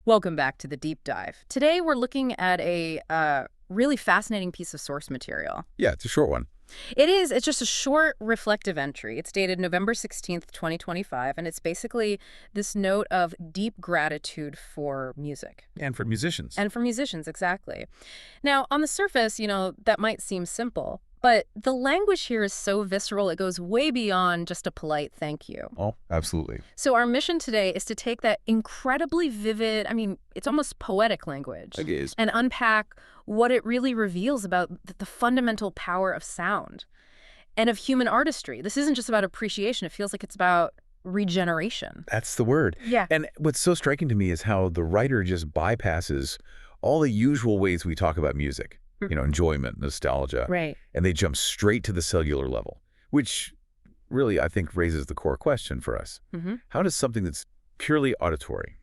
Welcome back to the deep dive. Today we're looking at a really fascinating piece of source material. Yeah, it's a short one. It is. It's just a short reflective entry. It's dated November 16th, 2025, and it's basically this note of deep gratitude for music. And for musicians. And for musicians, exactly. Now, on the surface, that might seem simple, but the language here is so visceral, it goes way beyond just a polite thank you. Oh, absolutely. So our mission today is to take that incredibly vivid, it's almost poetic language. It is. And unpack what it really reveals about the fundamental power of sound and of human artistry. This isn't just about appreciation. It feels like it's about regeneration. That's the word. Yeah. And what's so striking to me is how the writer just bypasses all the usual ways we talk about music. Enjoyment, nostalgia. Right. And they jump straight to the cellular level, which really, I think, raises the core question for us. How does something that's purely auditory,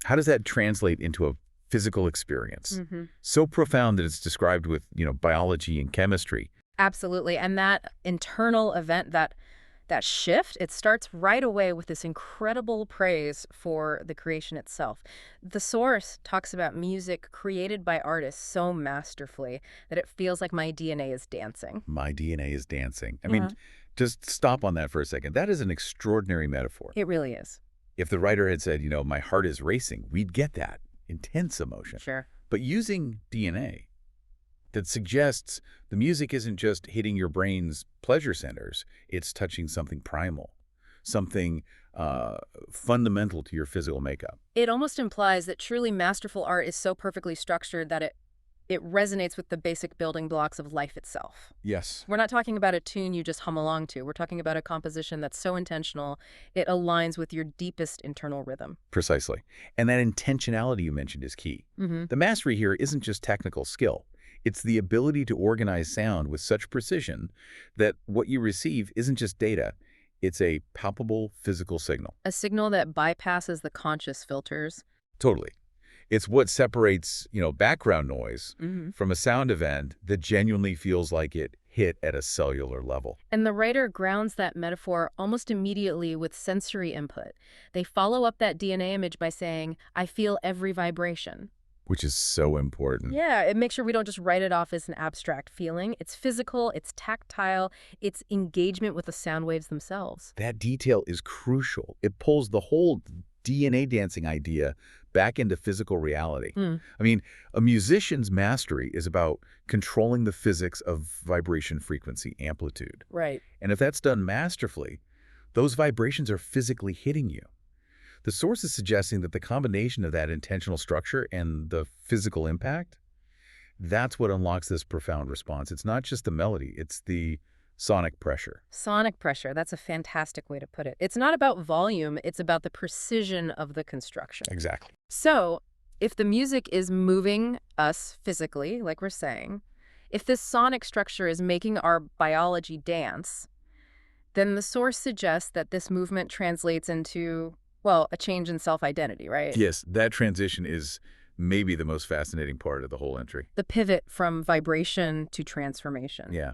how does that translate into a physical experience? So profound that it's described with, biology and chemistry. Absolutely. And that internal event, that shift, it starts right away with this incredible praise for the creation itself. The source talks about music created by artists so masterfully that it feels like my DNA is dancing. My DNA is dancing. I mean, just stop on that for a second. That is an extraordinary metaphor. It really is. If the writer had said, my heart is racing, we'd get that intense emotion. Sure. But using DNA that suggests the music isn't just hitting your brain's pleasure centers, it's touching something primal, something fundamental to your physical makeup. It almost implies that truly masterful art is so perfectly structured that it resonates with the basic building blocks of life itself. Yes. We're not talking about a tune you just hum along to. We're talking about a composition that's so intentional, it aligns with your deepest internal rhythm. Precisely. And that intentionality you mentioned is key. The mastery here isn't just technical skill. It's the ability to organize sound with such precision that what you receive isn't just data. It's a palpable physical signal. A signal that bypasses the conscious filters. Totally. It's what separates, background noise from a sound event that genuinely feels like it hit at a cellular level. And the writer grounds that metaphor almost immediately with sensory input. They follow up that DNA image by saying, I feel every vibration. Which is so important. Yeah, it makes sure we don't just write it off as an abstract feeling. It's physical, it's tactile, it's engagement with the sound waves themselves. That detail is crucial. It pulls the whole DNA dancing idea back into physical reality. A musician's mastery is about controlling the physics of vibration, frequency, amplitude. Right. And if that's done masterfully, those vibrations are physically hitting you. The source is suggesting that the combination of that intentional structure and the physical impact, that's what unlocks this profound response. It's not just the melody, it's the sonic pressure. Sonic pressure, that's a fantastic way to put it. It's not about volume, it's about the precision of the construction. Exactly. So, if the music is moving us physically, like we're saying, if this sonic structure is making our biology dance, then the source suggests that this movement translates into, well, a change in self-identity, right? Yes, that transition is maybe the most fascinating part of the whole entry. The pivot from vibration to transformation. Yeah.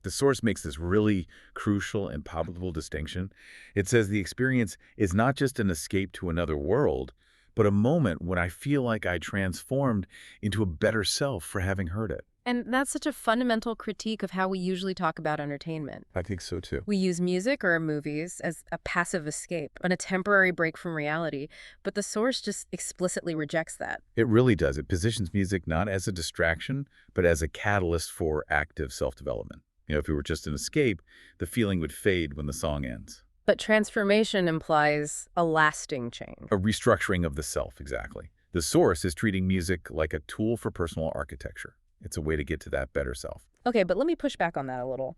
The source makes this really crucial and palpable distinction. It says the experience is not just an escape to another world, but a moment when I feel like I transformed into a better self for having heard it. And that's such a fundamental critique of how we usually talk about entertainment. I think so, too. We use music or movies as a passive escape and a temporary break from reality, but the source just explicitly rejects that. It really does. It positions music not as a distraction, but as a catalyst for active self-development. If it were just an escape, the feeling would fade when the song ends. But transformation implies a lasting change. A restructuring of the self, exactly. The source is treating music like a tool for personal architecture. It's a way to get to that better self. Okay, but let me push back on that a little.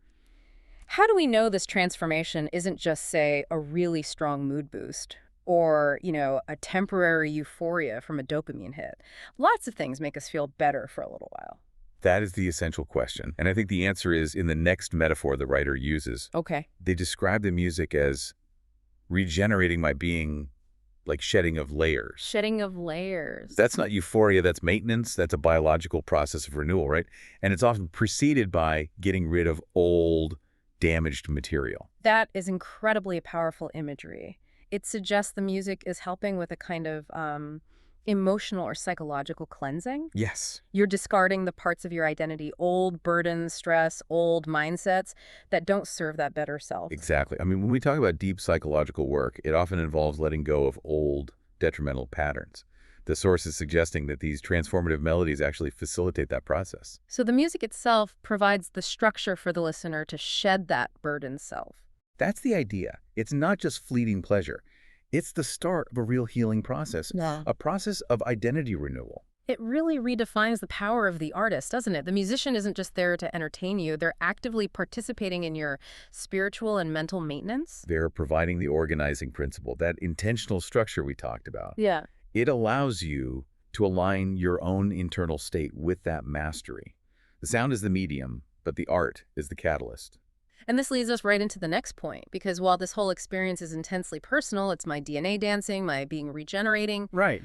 How do we know this transformation isn't just, say, a really strong mood boost or, a temporary euphoria from a dopamine hit? Lots of things make us feel better for a little while. That is the essential question. And I think the answer is in the next metaphor the writer uses. Okay. They describe the music as regenerating my being, like shedding of layers. Shedding of layers. That's not euphoria, that's maintenance. That's a biological process of renewal, right? And it's often preceded by getting rid of old, damaged material. That is incredibly powerful imagery. It suggests the music is helping with a kind of Emotional or psychological cleansing? Yes. You're discarding the parts of your identity, old burdens, stress, old mindsets that don't serve that better self. Exactly. I mean, when we talk about deep psychological work, it often involves letting go of old, detrimental patterns. The source is suggesting that these transformative melodies actually facilitate that process. So the music itself provides the structure for the listener to shed that burdened self. That's the idea. It's not just fleeting pleasure. It's the start of a real healing process, Yeah. a process of identity renewal. It really redefines the power of the artist, doesn't it? The musician isn't just there to entertain you. They're actively participating in your spiritual and mental maintenance. They're providing the organizing principle, that intentional structure we talked about. Yeah. It allows you to align your own internal state with that mastery. The sound is the medium, but the art is the catalyst. And this leads us right into the next point, because while this whole experience is intensely personal, it's my DNA dancing, my being regenerating, Right.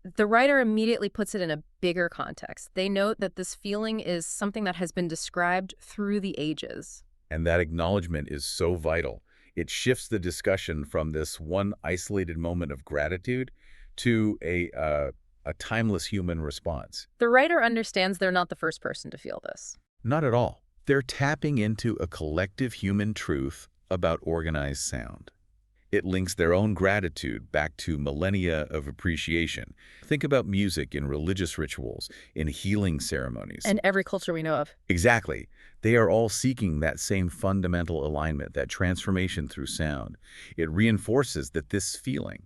the writer immediately puts it in a bigger context. They note that this feeling is something that has been described through the ages. And that acknowledgement is so vital. It shifts the discussion from this one isolated moment of gratitude to a timeless human response. The writer understands they're not the first person to feel this. Not at all. They're tapping into a collective human truth about organized sound. It links their own gratitude back to millennia of appreciation. Think about music in religious rituals, in healing ceremonies. And every culture we know of. Exactly. They are all seeking that same fundamental alignment, that transformation through sound. It reinforces that this feeling,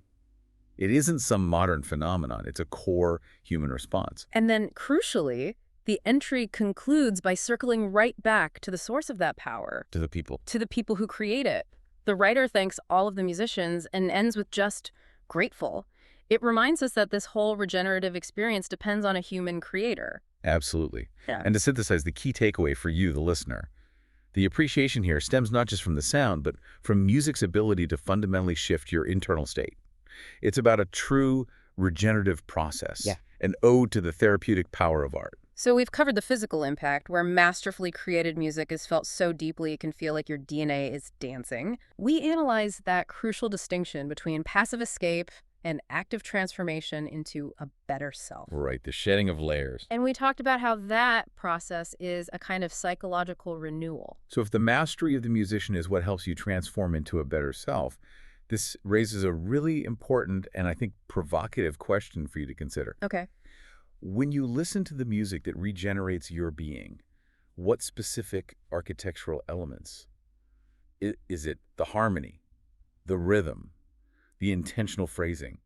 it isn't some modern phenomenon. It's a core human response. And then, crucially, the entry concludes by circling right back to the source of that power, To the people. to the people who create it. The writer thanks all of the musicians and ends with just grateful. It reminds us that this whole regenerative experience depends on a human creator. Absolutely. Yeah. And to synthesize the key takeaway for you, the listener, the appreciation here stems not just from the sound, but from music's ability to fundamentally shift your internal state. It's about a true regenerative process, an ode to the therapeutic power of art. So we've covered the physical impact, where masterfully created music is felt so deeply it can feel like your DNA is dancing. We analyze that crucial distinction between passive escape and active transformation into a better self. Right, the shedding of layers. And we talked about how that process is a kind of psychological renewal. So if the mastery of the musician is what helps you transform into a better self, this raises a really important and I think provocative question for you to consider. Okay. When you listen to the music that regenerates your being, what specific architectural elements? Is it the harmony, the rhythm, the intentional phrasing?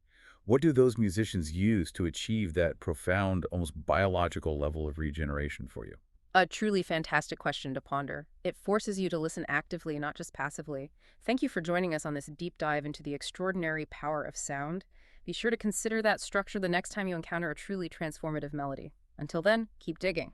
What do those musicians use to achieve that profound, almost biological level of regeneration for you? A truly fantastic question to ponder. It forces you to listen actively, not just passively. Thank you for joining us on this deep dive into the extraordinary power of sound. Be sure to consider that structure the next time you encounter a truly transformative melody. Until then, keep digging.